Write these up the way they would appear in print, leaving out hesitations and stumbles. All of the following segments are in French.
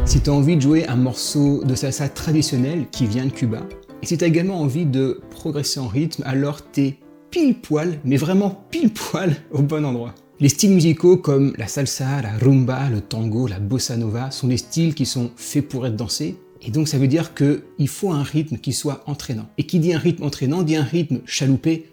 Si tu as envie de jouer un morceau de salsa traditionnel qui vient de Cuba, et si tu as également envie de progresser en rythme, alors t'es pile poil, mais vraiment pile poil au bon endroit. Les styles musicaux comme la salsa, la rumba, le tango, la bossa nova sont des styles qui sont faits pour être dansés. Et donc ça veut dire qu'il faut un rythme qui soit entraînant. Et qui dit un rythme entraînant dit un rythme chaloupé.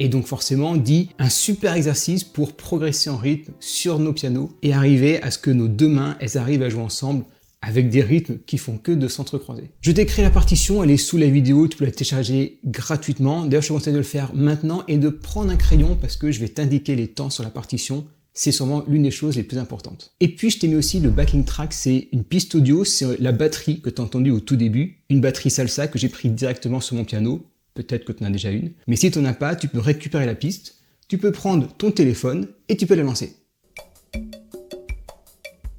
Et donc forcément dit un super exercice pour progresser en rythme sur nos pianos et arriver à ce que nos deux mains elles arrivent à jouer ensemble avec des rythmes qui font que de s'entrecroiser. Je t'ai créé la partition, elle est sous la vidéo, tu peux la télécharger gratuitement. D'ailleurs je te conseille de le faire maintenant et de prendre un crayon parce que je vais t'indiquer les temps sur la partition. C'est sûrement l'une des choses les plus importantes. Et puis je t'ai mis aussi le backing track, c'est une piste audio, c'est la batterie que tu as entendue au tout début, une batterie salsa que j'ai pris directement sur mon piano, peut-être que tu en as déjà une, mais si tu n'en as pas, tu peux récupérer la piste, tu peux prendre ton téléphone et tu peux la lancer.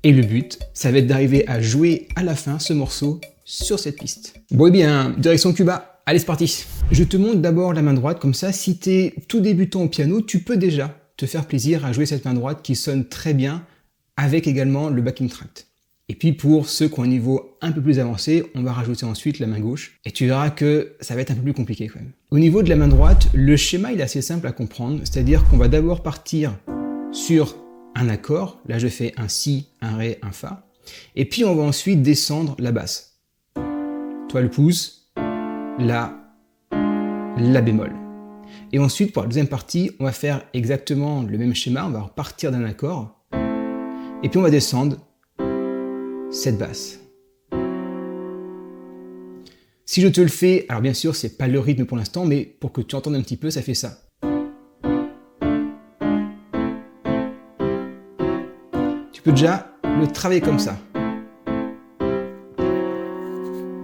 Et le but, ça va être d'arriver à jouer à la fin ce morceau sur cette piste. Bon et bien, direction Cuba, allez c'est parti. Je te montre d'abord la main droite, comme ça si tu es tout débutant au piano, tu peux déjà te faire plaisir à jouer cette main droite qui sonne très bien avec également le backing track. Et puis pour ceux qui ont un niveau un peu plus avancé, on va rajouter ensuite la main gauche et tu verras que ça va être un peu plus compliqué quand même. Au niveau de la main droite, le schéma il est assez simple à comprendre, c'est-à-dire qu'on va d'abord partir sur un accord, là je fais un si, un ré, un fa, et puis on va ensuite descendre la basse. Toi le pouce, la bémol. Et ensuite, pour la deuxième partie, on va faire exactement le même schéma, on va repartir d'un accord, et puis on va descendre cette basse. Si je te le fais, alors bien sûr, c'est pas le rythme pour l'instant, mais pour que tu entendes un petit peu, ça fait ça. Tu peux déjà le travailler comme ça.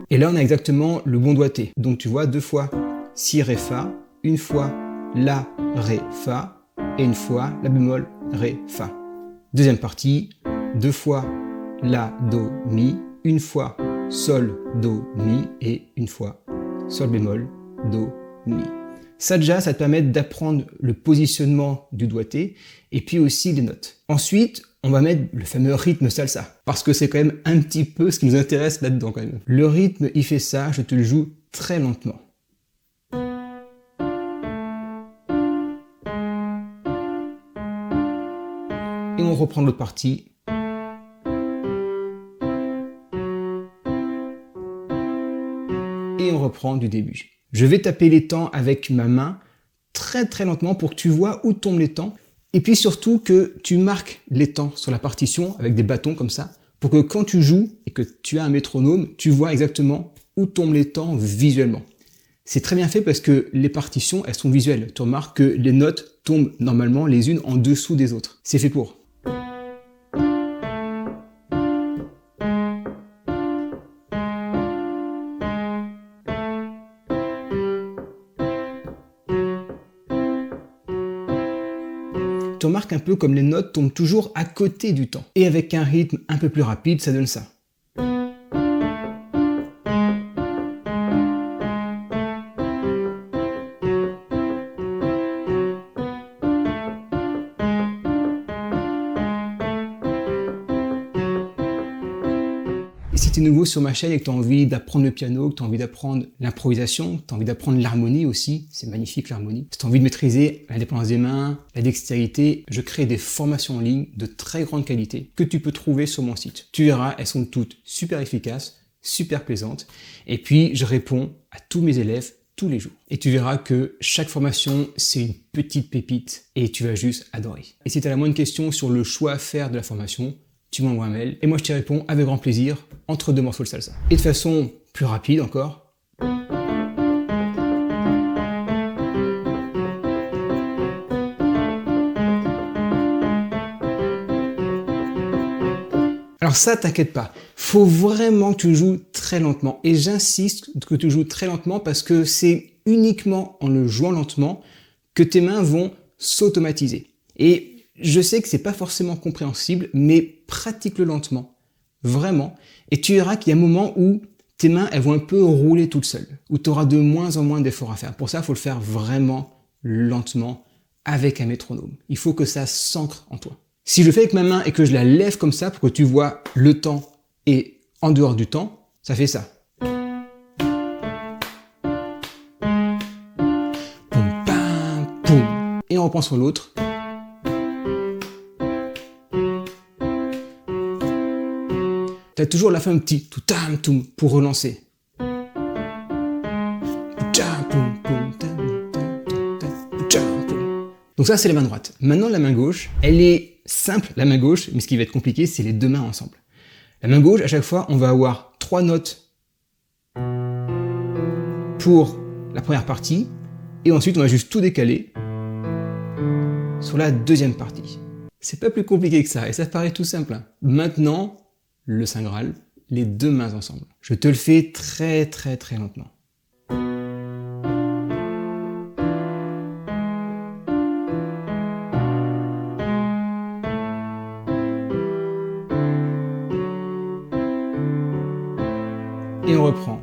Et là, on a exactement le bon doigté. Donc tu vois, 2 fois si, ré, fa, une fois la, ré, fa, et une fois la bémol, ré, fa. Deuxième partie, 2 fois la, do, mi, une fois sol, do, mi, et une fois sol bémol, do, mi. Ça déjà, ça te permet d'apprendre le positionnement du doigté, et puis aussi les notes. Ensuite, on va mettre le fameux rythme salsa, parce que c'est quand même un petit peu ce qui nous intéresse là-dedans quand même. Le rythme, il fait ça, je te le joue très lentement. Et on reprend l'autre partie. Et on reprend du début. Je vais taper les temps avec ma main très très lentement pour que tu vois où tombent les temps. Et puis surtout que tu marques les temps sur la partition avec des bâtons comme ça, pour que quand tu joues et que tu as un métronome, tu vois exactement où tombent les temps visuellement. C'est très bien fait parce que les partitions, elles sont visuelles. Tu remarques que les notes tombent normalement les unes en dessous des autres. C'est fait pour. Tu remarques un peu comme les notes tombent toujours à côté du temps. Et avec un rythme un peu plus rapide, ça donne ça. Et si tu es nouveau sur ma chaîne et que tu as envie d'apprendre le piano, que tu as envie d'apprendre l'improvisation, que tu as envie d'apprendre l'harmonie aussi, c'est magnifique l'harmonie. Si tu as envie de maîtriser la dépendance des mains, la dextérité, je crée des formations en ligne de très grande qualité que tu peux trouver sur mon site. Tu verras, elles sont toutes super efficaces, super plaisantes. Et puis, je réponds à tous mes élèves tous les jours. Et tu verras que chaque formation, c'est une petite pépite et tu vas juste adorer. Et si tu as la moindre question sur le choix à faire de la formation, tu m'envoies un mail et moi je t'y réponds avec grand plaisir entre 2 morceaux de salsa. Et de façon plus rapide encore. Alors ça, t'inquiète pas, faut vraiment que tu joues très lentement. Et j'insiste que tu joues très lentement parce que c'est uniquement en le jouant lentement que tes mains vont s'automatiser. Et je sais que c'est pas forcément compréhensible, mais pratique-le lentement, vraiment. Et tu verras qu'il y a un moment où tes mains, elles vont un peu rouler toutes seules, où tu auras de moins en moins d'efforts à faire. Pour ça, il faut le faire vraiment lentement avec un métronome. Il faut que ça s'ancre en toi. Si je le fais avec ma main et que je la lève comme ça pour que tu vois le temps et en dehors du temps, ça fait ça. Poum, pam, poum. Et on reprend sur l'autre. T'as toujours la fin un petit tout tam toum pour relancer. Donc ça c'est la main droite. Maintenant la main gauche, elle est simple la main gauche, mais ce qui va être compliqué c'est les deux mains ensemble. La main gauche, à chaque fois, on va avoir 3 notes pour la première partie, et ensuite on va juste tout décaler sur la deuxième partie. C'est pas plus compliqué que ça, et ça paraît tout simple. Maintenant, le Saint Graal, les deux mains ensemble. Je te le fais très très très lentement. Et on reprend.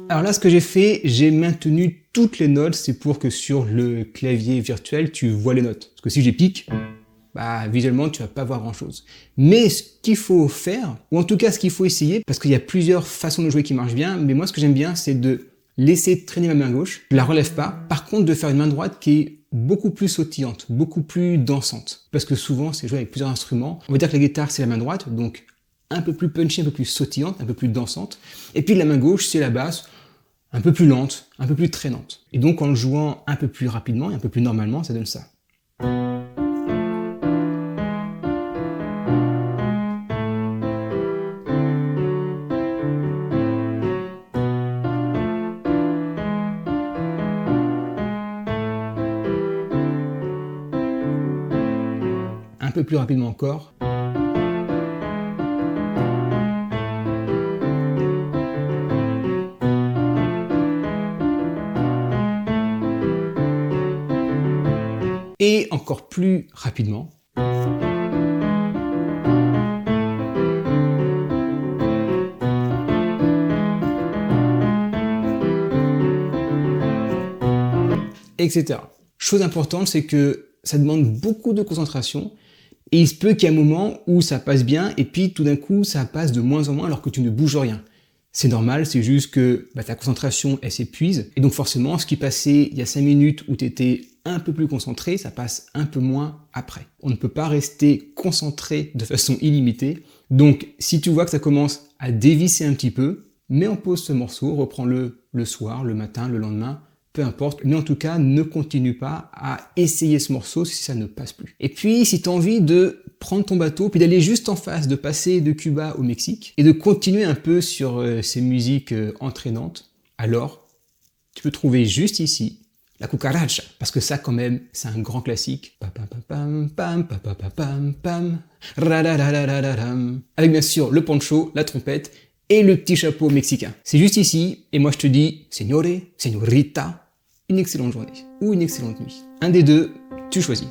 Alors là, ce que j'ai fait, j'ai maintenu toutes les notes, c'est pour que sur le clavier virtuel, tu vois les notes. Parce que si j'ai pique, bah, visuellement, tu vas pas voir grand chose. Mais ce qu'il faut faire, ou en tout cas ce qu'il faut essayer, parce qu'il y a plusieurs façons de jouer qui marchent bien, mais moi ce que j'aime bien, c'est de laisser traîner ma main gauche, je la relève pas, par contre de faire une main droite qui est beaucoup plus sautillante, beaucoup plus dansante. Parce que souvent, c'est joué avec plusieurs instruments. On va dire que la guitare, c'est la main droite, donc un peu plus punchy, un peu plus sautillante, un peu plus dansante. Et puis la main gauche, c'est la basse, un peu plus lente, un peu plus traînante. Et donc en le jouant un peu plus rapidement et un peu plus normalement, ça donne ça. Un peu plus rapidement encore. Et encore plus rapidement. Etc. Chose importante, c'est que ça demande beaucoup de concentration. Et il se peut qu'il y ait un moment où ça passe bien, et puis tout d'un coup, ça passe de moins en moins alors que tu ne bouges rien. C'est normal, c'est juste que ta concentration, elle s'épuise. Et donc forcément, ce qui passait il y a 5 minutes où tu étais un peu plus concentré, ça passe un peu moins après. On ne peut pas rester concentré de façon illimitée. Donc si tu vois que ça commence à dévisser un petit peu, mets en pause ce morceau, reprends-le le soir, le matin, le lendemain, peu importe, mais en tout cas, ne continue pas à essayer ce morceau si ça ne passe plus. Et puis, si tu as envie de prendre ton bateau, puis d'aller juste en face, de passer de Cuba au Mexique, et de continuer un peu sur ces musiques entraînantes, alors, tu peux trouver juste ici la cucaracha, parce que ça, quand même, c'est un grand classique. Avec bien sûr le poncho, la trompette, et le petit chapeau mexicain. C'est juste ici, et moi je te dis, señore, señorita, une excellente journée, ou une excellente nuit. Un des deux, tu choisis.